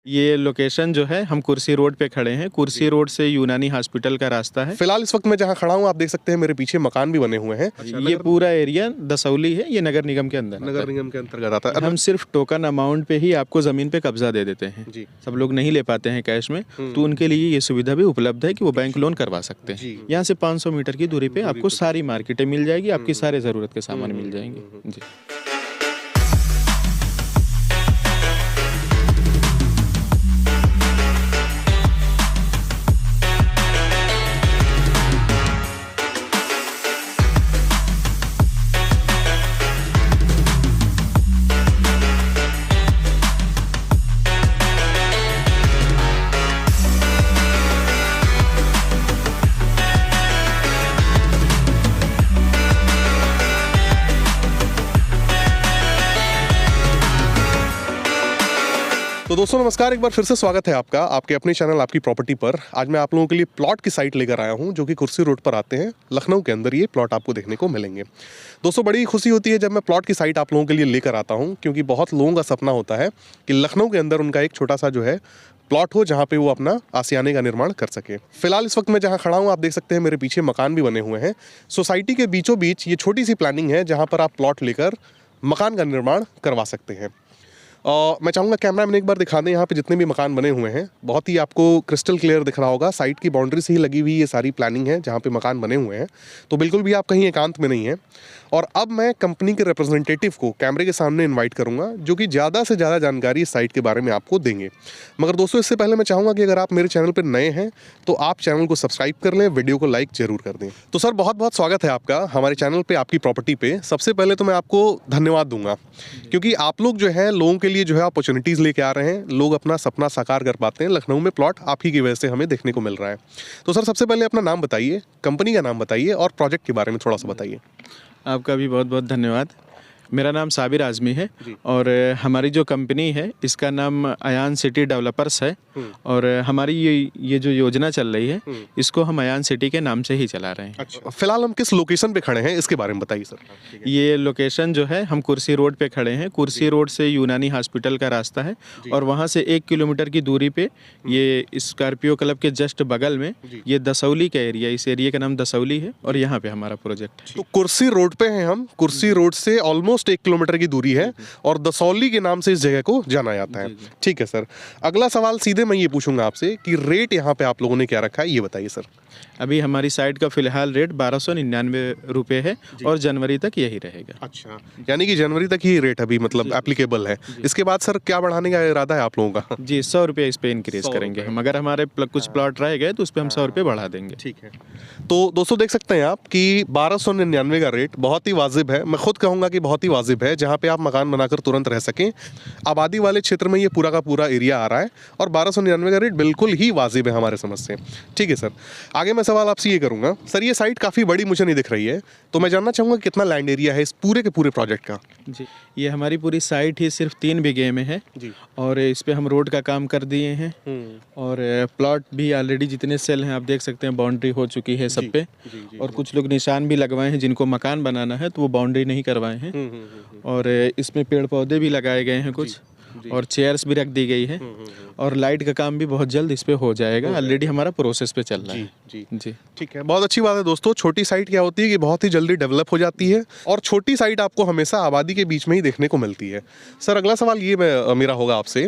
ये लोकेशन जो है, हम कुर्सी रोड पे खड़े हैं। कुर्सी रोड से यूनानी हॉस्पिटल का रास्ता है। फिलहाल इस वक्त मैं जहाँ खड़ा हूँ आप देख सकते हैं मेरे पीछे मकान भी बने हुए हैं। ये पूरा एरिया दसौली है, ये नगर निगम के अंदर नगर निगम के अंतर्गत आता है। हम सिर्फ टोकन अमाउंट पे ही आपको जमीन पे कब्जा दे देते हैं जी। सब लोग नहीं ले पाते हैं कैश में, तो उनके लिए ये सुविधा भी उपलब्ध है कि वो बैंक लोन करवा सकते हैं। यहाँ से 500 मीटर की दूरी पे आपको सारी मार्केटें मिल जाएगी, आपकी सारे ज़रूरत के सामान मिल जाएंगे। जी। तो दोस्तों नमस्कार, एक बार फिर से स्वागत है आपका आपके अपने चैनल आपकी प्रॉपर्टी पर। आज मैं आप लोगों के लिए प्लॉट की साइट लेकर आया हूं जो कि कुर्सी रोड पर आते हैं। लखनऊ के अंदर ये प्लॉट आपको देखने को मिलेंगे। दोस्तों बड़ी खुशी होती है जब मैं प्लॉट की साइट आप लोगों के लिए लेकर आता हूं, क्योंकि बहुत लोगों का सपना होता है कि लखनऊ के अंदर उनका एक छोटा सा जो है प्लॉट हो जहाँ पे वो अपना आशियाने का निर्माण कर सके। फिलहाल इस वक्त मैं जहाँ खड़ा हूँ आप देख सकते हैं मेरे पीछे मकान भी बने हुए हैं। सोसाइटी के बीचों बीच ये छोटी सी प्लानिंग है जहाँ पर आप प्लॉट लेकर मकान का निर्माण करवा सकते हैं। मैं चाहूँगा कैमरा मैन एक बार दिखा दें यहाँ पे जितने भी मकान बने हुए हैं। बहुत ही आपको क्रिस्टल क्लियर दिख रहा होगा, साइट की बाउंड्री से ही लगी हुई ये सारी प्लानिंग है जहाँ पे मकान बने हुए हैं। तो बिल्कुल भी आप कहीं एकांत में नहीं है। और अब मैं कंपनी के रिप्रेजेंटेटिव को कैमरे के सामने इन्वाइट करूँगा जो कि ज़्यादा से ज़्यादा जानकारी इस साइट के बारे में आपको देंगे। मगर दोस्तों इससे पहले मैं चाहूँगा कि अगर आप मेरे चैनल पर नए हैं तो आप चैनल को सब्सक्राइब कर लें, वीडियो को लाइक जरूर कर दें। तो सर बहुत बहुत स्वागत है आपका हमारे चैनल पर आपकी प्रॉपर्टी पे। सबसे पहले तो मैं आपको धन्यवाद दूंगा क्योंकि आप लोग जो है लोगों के लिए जो है अपॉर्चुनिटीज़ लेके आ रहे हैं। लोग अपना सपना साकार कर पाते हैं। लखनऊ में प्लॉट आप ही की वजह से हमें देखने को मिल रहा है। तो सर सबसे पहले अपना नाम बताइए, कंपनी का नाम बताइए और प्रोजेक्ट के बारे में थोड़ा सा बताइए। आपका भी बहुत बहुत धन्यवाद। मेरा नाम साबिर आज़मी है और हमारी जो कंपनी है इसका नाम अयान सिटी डेवलपर्स है। और हमारी ये जो योजना चल रही है इसको हम अयान सिटी के नाम से ही चला रहे हैं। अच्छा, फिलहाल हम किस लोकेशन पे खड़े हैं इसके बारे में बताइए सर। ये लोकेशन जो है, हम कुर्सी रोड पे खड़े हैं। कुर्सी रोड से यूनानी हॉस्पिटल का रास्ता है और वहाँ से 1 किलोमीटर की दूरी पे ये स्कॉर्पियो क्लब के जस्ट बगल में ये दसौली का एरिया, इस एरिया का नाम दसौली है और यहाँ पे हमारा प्रोजेक्ट है। तो कुर्सी रोड पे हैं हम। कुर्सी रोड से ऑलमोस्ट 1 किलोमीटर की दूरी है और दसौली के नाम से इस जगह को जाना जाता है। ठीक है सर, अगला सवाल सीधे मैं ये पूछूंगा आपसे कि रेट यहाँ पे आप लोगों ने क्या रखा है ये बताइए सर। अभी हमारी साइट का फिलहाल रेट 1299 रुपये है और जनवरी तक यही रहेगा। अच्छा, यानी कि जनवरी तक ही रेट अभी मतलब एप्लीकेबल है। इसके बाद सर क्या बढ़ाने का इरादा है आप लोगों का? जी 100 रुपये इस पे इंक्रीज करेंगे हम। अगर हमारे कुछ प्लॉट रह गए तो उस पर हम 100 रुपये बढ़ा देंगे। ठीक है, तो दोस्तों देख सकते हैं आप कि 1299 का रेट बहुत ही वाजिब है। मैं खुद कहूँगा कि बहुत ही वाजिब है, जहाँ पे आप मकान बनाकर तुरंत रह सकें। आबादी वाले क्षेत्र में ये पूरा का पूरा एरिया आ रहा है और 1299 का रेट बिल्कुल ही वाजिब है हमारे समझ से। ठीक है सर, आगे मैं सवाल आपसे ये करूंगा सर, ये साइट काफ़ी बड़ी मुझे नहीं दिख रही है, तो मैं जानना चाहूँगा कितना लैंड एरिया है इस पूरे के पूरे प्रोजेक्ट का? जी, ये हमारी पूरी साइट ही सिर्फ 3 बीघे में है जी। और इस पे हम रोड का काम कर दिए हैं और प्लॉट भी ऑलरेडी जितने सेल हैं आप देख सकते हैं, बाउंड्री हो चुकी है सब पे। और कुछ लोग निशान भी लगवाए हैं जिनको मकान बनाना है तो वो बाउंड्री नहीं करवाए हैं। और इसमें पेड़ पौधे भी लगाए गए हैं कुछ और चेयर्स भी रख दी गई है और लाइट का काम भी बहुत जल्द इस पे हो जाएगा। ऑलरेडी हमारा प्रोसेस पे चल रहा है। जी जी, ठीक है, बहुत अच्छी बात है दोस्तों। छोटी साइट क्या होती है कि बहुत ही जल्दी डेवलप हो जाती है और छोटी साइट आपको हमेशा आबादी के बीच में ही देखने को मिलती है। सर अगला सवाल ये मेरा होगा आपसे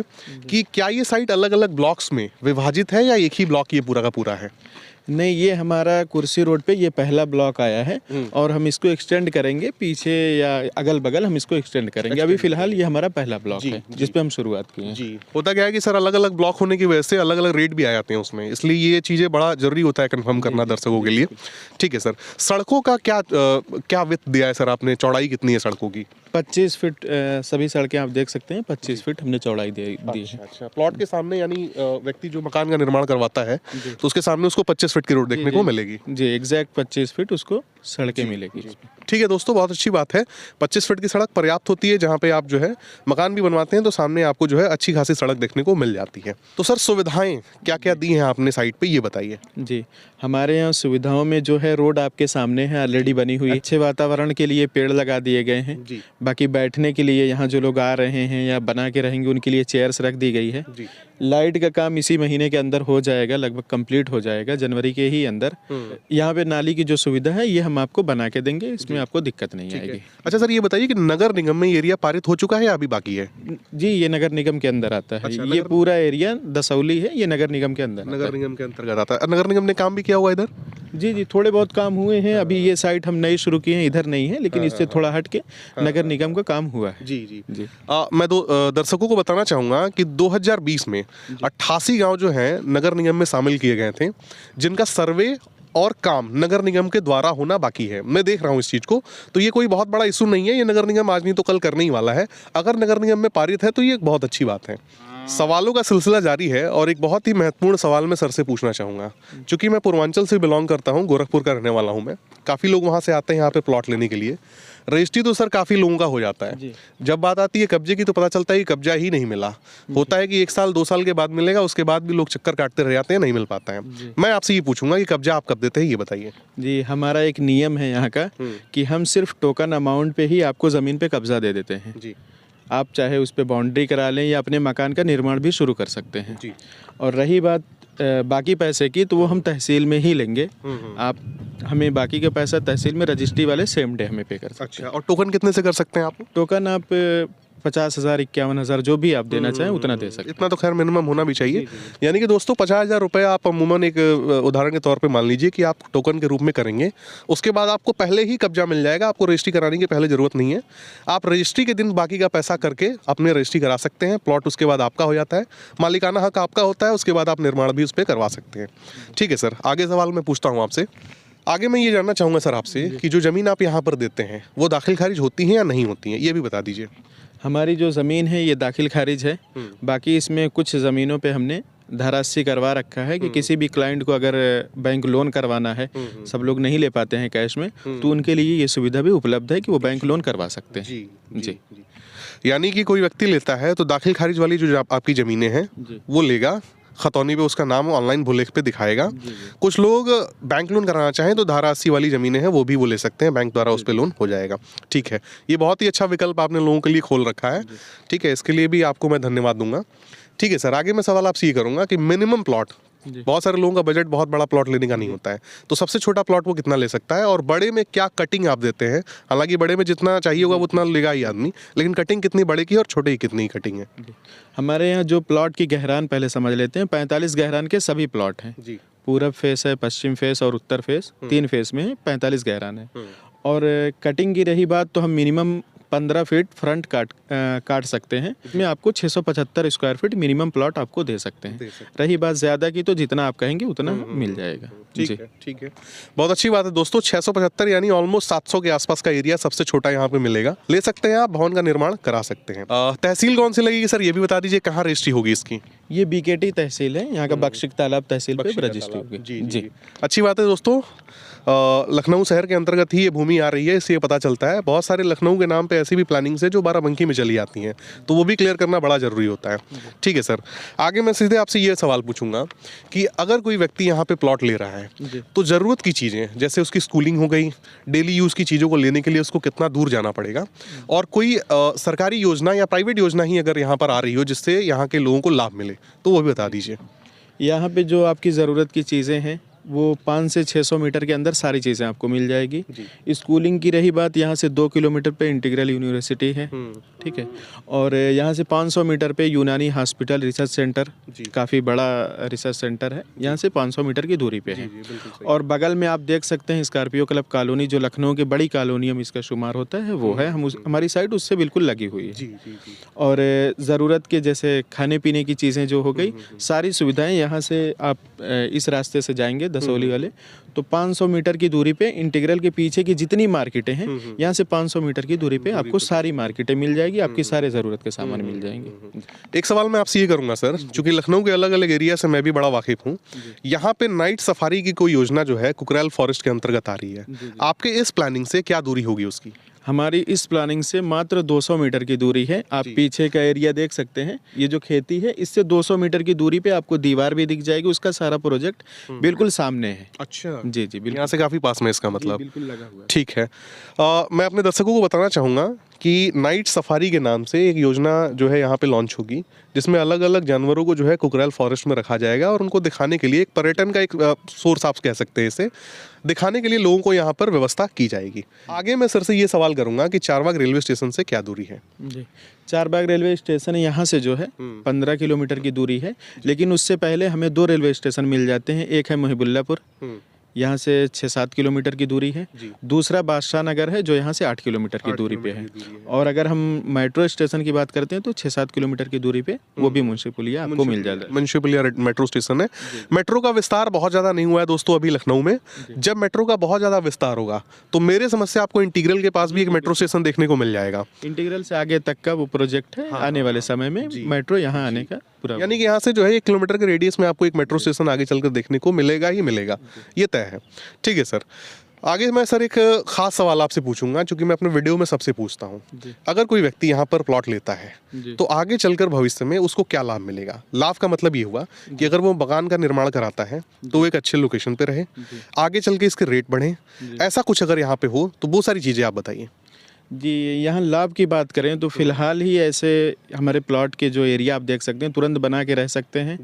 कि क्या ये साइट अलग अलग ब्लॉक्स में विभाजित है या एक ही ब्लॉक ये पूरा का पूरा है? नहीं, ये हमारा कुर्सी रोड पे ये पहला ब्लॉक आया है और हम इसको एक्सटेंड करेंगे पीछे या अगल बगल, हम इसको एक्सटेंड करेंगे। अभी फिलहाल ये हमारा पहला ब्लॉक है जिस पे हम शुरुआत की है। जी, होता क्या है कि सर अलग अलग ब्लॉक होने की वजह से अलग अलग रेट भी आ जाते हैं उसमें, इसलिए ये चीज़ें बड़ा जरूरी होता है कंफर्म करना दर्शकों के लिए। ठीक है सर, सड़कों का क्या विड्थ दिया है सर आपने, चौड़ाई कितनी है सड़कों की? 25 फीट सभी सड़कें आप देख सकते हैं, 25 फीट हमने चौड़ाई दी है। अच्छा, प्लॉट के सामने यानी व्यक्ति जो मकान का निर्माण करवाता है तो उसके सामने उसको 25 फीट की रोड देखने को मिलेगी। जी, एग्जैक्ट 25 फीट उसको सड़कें मिलेगी। ठीक है दोस्तों, बहुत अच्छी बात है। 25 फीट की सड़क पर्याप्त होती है, जहाँ पे आप जो है मकान भी बनवाते हैं तो सामने आपको जो है अच्छी खासी सड़क देखने को मिल जाती है। तो सर सुविधाएं क्या क्या दी हैं आपने साइट पे, ये बताइए। जी, हमारे यहाँ सुविधाओं में जो है रोड आपके सामने है, ऑलरेडी बनी हुई है। अच्छे वातावरण के लिए पेड़ लगा दिए गए हैं जी। बाकी बैठने के लिए यहाँ जो लोग आ रहे हैं या बना के रहेंगे उनके लिए चेयर्स रख दी गई है जी। लाइट का काम इसी महीने के अंदर हो जाएगा, लगभग कंप्लीट हो जाएगा जनवरी के ही अंदर। यहाँ पे नाली की जो सुविधा है ये हम आपको बना के देंगे, इसमें आपको दिक्कत नहीं आएगी। अच्छा सर, ये बताइए कि नगर निगम में एरिया पारित हो चुका है या अभी बाकी है? जी, ये नगर निगम के अंदर आता है। अच्छा, ये पूरा एरिया दसौली है, ये नगर निगम के अंदर नगर निगम के अंतर्गत आता है। नगर निगम ने काम भी किया हुआ इधर? जी, थोड़े बहुत काम हुए हैं। अभी ये साइट हम नई शुरू किए हैं, इधर नहीं है, लेकिन इससे थोड़ा हट के नगर निगम का काम हुआ है। जी जी जी। मैं दर्शकों को बताना चाहूँगा कि 2020 में 88 गांव जो हैं नगर निगम में शामिल किए गए थे, जिनका सर्वे और काम नगर निगम के द्वारा होना बाकी है। मैं देख रहा हूँ इस चीज़ को, तो ये कोई बहुत बड़ा इशू नहीं है। ये नगर निगम आज नहीं तो कल करने ही वाला है। अगर नगर निगम में पारित है तो ये एक बहुत अच्छी बात है। सवालों का सिलसिला जारी है और एक बहुत ही महत्वपूर्ण सवाल मैं सर से पूछना चाहूँगा। चूँकि मैं पूर्वांचल से बिलोंग करता हूँ, गोरखपुर का रहने वाला हूँ मैं। काफ़ी लोग वहाँ से आते हैं यहाँ पे प्लॉट लेने के लिए। रजिस्ट्री तो सर काफ़ी लोगों का हो जाता है। जब बात आती है कब्जे की तो पता चलता है कि कब्जा ही नहीं मिला। होता है कि 1 साल 2 साल के बाद मिलेगा, उसके बाद भी लोग चक्कर काटते रह जाते हैं, नहीं मिल पाता है। मैं आपसे ये पूछूंगा कि कब्जा आप कब देते हैं, ये बताइए। जी, हमारा एक नियम है यहाँ का कि हम सिर्फ टोकन अमाउंट पे ही आपको ज़मीन पे कब्जा दे देते हैं। जी। आप चाहे उस पे बाउंड्री करा लें या अपने मकान का निर्माण भी शुरू कर सकते हैं। जी। और रही बात बाकी पैसे की, तो वो हम तहसील में ही लेंगे। आप हमें बाकी का पैसा तहसील में रजिस्ट्री वाले सेम डे हमें पे कर सकते हैं। अच्छा, और टोकन कितने से कर सकते हैं आप? टोकन आप 50,000 51,000 जो भी आप देना चाहें उतना दे सकते हैं। इतना तो खैर मिनिमम होना भी चाहिए। यानी कि दोस्तों 50,000 रुपये आप अमूमन एक उदाहरण के तौर पे मान लीजिए कि आप टोकन के रूप में करेंगे, उसके बाद आपको पहले ही कब्जा मिल जाएगा। आपको रजिस्ट्री कराने की पहले ज़रूरत नहीं है। आप रजिस्ट्री के दिन बाकी का पैसा करके अपने रजिस्ट्री करा सकते हैं। प्लॉट उसके बाद आपका हो जाता है, मालिकाना हक आपका होता है। उसके बाद आप निर्माण भी उस पर करवा सकते हैं। ठीक है सर, आगे सवाल मैं पूछता हूँ आपसे। आगे मैं ये जानना चाहूँगा सर आपसे कि जो ज़मीन आप यहाँ पर देते हैं वो दाखिल खारिज होती हैं या नहीं होती हैं, ये भी बता दीजिए। हमारी जो ज़मीन है ये दाखिल खारिज है। बाकी इसमें कुछ ज़मीनों पे हमने धारा 80 करवा रखा है कि किसी भी क्लाइंट को अगर बैंक लोन करवाना है, सब लोग नहीं ले पाते हैं कैश में, तो उनके लिए ये सुविधा भी उपलब्ध है कि वो बैंक लोन करवा सकते हैं। जी। यानी कि कोई व्यक्ति लेता है तो दाखिल खारिज वाली जो आपकी ज़मीनें हैं वो लेगा, खतौनी पे उसका नाम ऑनलाइन भूलेख पे दिखाएगा। कुछ लोग बैंक लोन कराना चाहें तो धारा 80 वाली ज़मीनें हैं वो भी वो ले सकते हैं, बैंक द्वारा उस पर लोन हो जाएगा। ठीक है, ये बहुत ही अच्छा विकल्प आपने लोगों के लिए खोल रखा है। ठीक है, इसके लिए भी आपको मैं धन्यवाद दूंगा। ठीक है सर, आगे मैं सवाल आपसे ये करूँगा कि मिनिमम प्लॉट, बहुत सारे लोगों का बजट बहुत बड़ा प्लॉट लेने का नहीं होता है, तो सबसे छोटा प्लॉट वो कितना ले सकता है, और बड़े में क्या कटिंग आप देते हैं? हालांकि बड़े में जितना चाहिए होगा उतना लेगा ही आदमी, लेकिन कटिंग कितनी बड़े की और छोटे की कितनी कटिंग है? हमारे यहाँ जो प्लॉट की गहरान पहले समझ लेते हैं, 45 गहरान के सभी प्लॉट हैं। जी। पूरब फेस है, पश्चिम फेस और उत्तर फेस, 3 फेस में 45 गहरान है। और कटिंग की रही बात तो हम मिनिमम 15 फीट फ्रंट काट सकते हैं। इसमें आपको 675 स्क्वायर फीट मिनिमम प्लॉट आपको दे सकते हैं। रही बात ज़्यादा की तो जितना आप कहेंगे उतना मिल जाएगा। ठीक है, बहुत अच्छी बात है दोस्तों। 675 यानी ऑलमोस्ट 700 के आसपास का एरिया सबसे छोटा यहाँ पे मिलेगा, ले सकते हैं आप, भवन का निर्माण करा सकते हैं। तहसील कौन सी लगेगी सर, ये भी बता दीजिए, कहाँ रजिस्ट्री होगी इसकी? ये बीकेटी तहसील है, यहाँ का बख्शिक तालाब तहसील पे रजिस्ट्री होगी। जी, अच्छी बात है दोस्तों। लखनऊ शहर के अंतर्गत ही ये भूमि आ रही है, इससे पता चलता है। बहुत सारे लखनऊ के नाम पे ऐसी भी प्लानिंग्स है जो बाराबंकी में चली आती हैं, तो वो भी क्लियर करना बड़ा ज़रूरी होता है। ठीक है सर, आगे मैं सीधे आपसे ये सवाल पूछूंगा कि अगर कोई व्यक्ति यहाँ पे प्लॉट ले रहा है तो ज़रूरत की चीज़ें, जैसे उसकी स्कूलिंग हो गई, डेली यूज़ की चीज़ों को लेने के लिए उसको कितना दूर जाना पड़ेगा, और कोई सरकारी योजना या प्राइवेट योजना ही अगर यहाँ पर आ रही हो जिससे यहाँ के लोगों को लाभ मिले, तो वो भी बता दीजिए। यहाँ पे जो आपकी ज़रूरत की चीज़ें हैं वो 500 से 600 मीटर के अंदर सारी चीज़ें आपको मिल जाएगी। स्कूलिंग की रही बात, यहाँ से 2 किलोमीटर पे इंटीग्रल यूनिवर्सिटी है। ठीक है, और यहाँ से 500 मीटर पे यूनानी हॉस्पिटल रिसर्च सेंटर, काफ़ी बड़ा रिसर्च सेंटर है, यहाँ से 500 मीटर की दूरी पे है। और बगल में आप देख सकते हैं स्कॉर्पियो क्लब कॉलोनी, जो लखनऊ की बड़ी कॉलोनियों में इसका शुमार होता है, वो है। हमारी साइड उससे बिल्कुल लगी हुई है। और ज़रूरत के जैसे खाने पीने की चीज़ें जो हो गई, सारी सुविधाएँ यहाँ से आप इस रास्ते से जाएंगे दसौली वाले, तो 500 मीटर की दूरी पे इंटीग्रल के पीछे की जितनी मार्केटें हैं, यहाँ से 500 मीटर की दूरी पे आपको सारी मार्केटें मिल जाएगी, आपकी सारे ज़रूरत के सामान मिल जाएंगे। एक सवाल मैं आपसे ये करूंगा सर, चूंकि लखनऊ के अलग अलग एरिया से मैं भी बड़ा वाकिफ हूँ, यहाँ पे नाइट सफारी की कोई योजना जो है कुकरेल फॉरेस्ट के अंतर्गत आ रही है, आपके इस प्लानिंग से क्या दूरी होगी उसकी? हमारी इस प्लानिंग से मात्र 200 मीटर की दूरी है। आप पीछे का एरिया देख सकते हैं, ये जो खेती है इससे 200 मीटर की दूरी पे आपको दीवार भी दिख जाएगी, उसका सारा प्रोजेक्ट बिल्कुल सामने है। अच्छा जी जी बिल्कुल, यहाँ से काफी पास में इसका मतलब। बिल्कुल लगा हुआ है। ठीक है, मैं अपने दर्शकों को बताना चाहूँगा कि नाइट सफारी के नाम से एक योजना जो है यहाँ पे लॉन्च होगी, जिसमें अलग अलग जानवरों को जो है कुकरेल फॉरेस्ट में रखा जाएगा और उनको दिखाने के लिए एक पर्यटन का एक सोर्स आप कह सकते हैं, इसे दिखाने के लिए लोगों को यहाँ पर व्यवस्था की जाएगी। आगे मैं सर से ये सवाल करूँगा कि चारबाग रेलवे स्टेशन से क्या दूरी है? जी, चारबाग रेलवे स्टेशन यहाँ से जो है 15 किलोमीटर की दूरी है, लेकिन उससे पहले हमें 2 रेलवे स्टेशन मिल जाते हैं। एक है मुहिबुल्लापुर, यहाँ से 6-7 किलोमीटर की दूरी है। दूसरा बादशाह नगर है जो यहाँ से 8 किलोमीटर की दूरी पे है। और अगर हम मेट्रो स्टेशन की बात करते हैं तो 6-7 किलोमीटर की दूरी पे वो भी मुंशीपुलिया आपको मिल जाता है। मुंशीपुलिया मेट्रो स्टेशन है। मेट्रो का विस्तार बहुत ज़्यादा नहीं हुआ है दोस्तों अभी लखनऊ में। जब मेट्रो का बहुत ज़्यादा विस्तार होगा तो मेरे समझ से आपको इंटीग्रल के पास भी एक मेट्रो स्टेशन देखने को मिल जाएगा। इंटीग्रल से आगे तक का वो प्रोजेक्ट है, आने वाले समय में मेट्रो यहाँ आने का पूरा, यानी कि यहाँ से जो है 1 किलोमीटर के रेडियस में आपको एक मेट्रो स्टेशन आगे चलकर देखने को मिलेगा ही मिलेगा, ये तय है। ठीक है सर, आगे मैं सर एक खास सवाल आपसे पूछूंगा, क्योंकि मैं अपने वीडियो में सबसे पूछता हूँ। अगर कोई व्यक्ति यहाँ पर प्लॉट लेता है तो आगे चलकर भविष्य में उसको क्या लाभ मिलेगा? लाभ का मतलब ये हुआ कि अगर वो बगान का निर्माण कराता है तो वो एक अच्छे लोकेशन पे रहे, आगे चल के इसके रेट बढ़े, ऐसा कुछ अगर यहाँ पे हो तो वो सारी चीज़ें आप बताइए। जी, यहाँ लाभ की बात करें तो फिलहाल ही ऐसे हमारे प्लॉट के जो एरिया आप देख सकते हैं तुरंत बना के रह सकते हैं।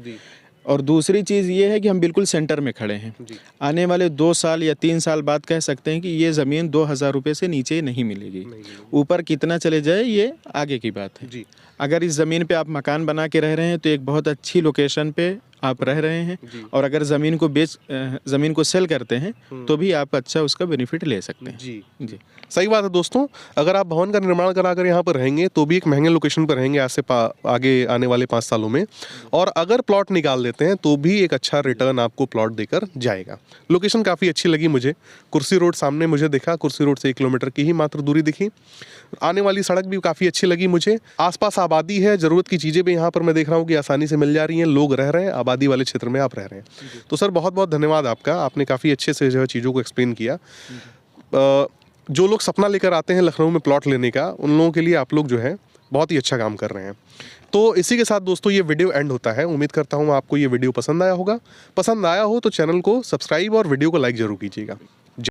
और दूसरी चीज़ ये है कि हम बिल्कुल सेंटर में खड़े हैं। आने वाले 2 साल या 3 साल बाद कह सकते हैं कि ये ज़मीन 2000 रुपये से नीचे नहीं मिलेगी। ऊपर कितना चले जाए ये आगे की बात है। अगर इस ज़मीन पे आप मकान बना के रह रहे हैं तो एक बहुत अच्छी लोकेशन पे आप रह रहे हैं, और अगर ज़मीन को सेल करते हैं तो भी आप अच्छा उसका बेनिफिट ले सकते हैं। जी सही बात है दोस्तों, अगर आप भवन का निर्माण कराकर यहाँ पर रहेंगे तो भी एक महंगे लोकेशन पर रहेंगे आज से आगे आने वाले 5 सालों में, और अगर प्लॉट निकाल देते हैं तो भी एक अच्छा रिटर्न आपको प्लॉट देकर जाएगा। लोकेशन काफ़ी अच्छी लगी मुझे, कुर्सी रोड सामने मुझे दिखा, कुर्सी रोड से 1 किलोमीटर की ही मात्र दूरी दिखी। आने वाली सड़क भी काफ़ी अच्छी लगी मुझे, आसपास आबादी है, ज़रूरत की चीज़ें भी यहाँ पर मैं देख रहा हूँ कि आसानी से मिल जा रही हैं, लोग रह रहे हैं, आबादी वाले क्षेत्र में आप रह रहे हैं। तो सर बहुत बहुत धन्यवाद आपका, आपने काफ़ी अच्छे से जो है चीज़ों को एक्सप्लेन किया। जो लोग सपना लेकर आते हैं लखनऊ में प्लॉट लेने का, उन लोगों के लिए आप लोग जो है बहुत ही अच्छा काम कर रहे हैं। तो इसी के साथ दोस्तों ये वीडियो एंड होता है। उम्मीद करता हूँ आपको ये वीडियो पसंद आया होगा। पसंद आया हो तो चैनल को सब्सक्राइब और वीडियो को लाइक ज़रूर कीजिएगा।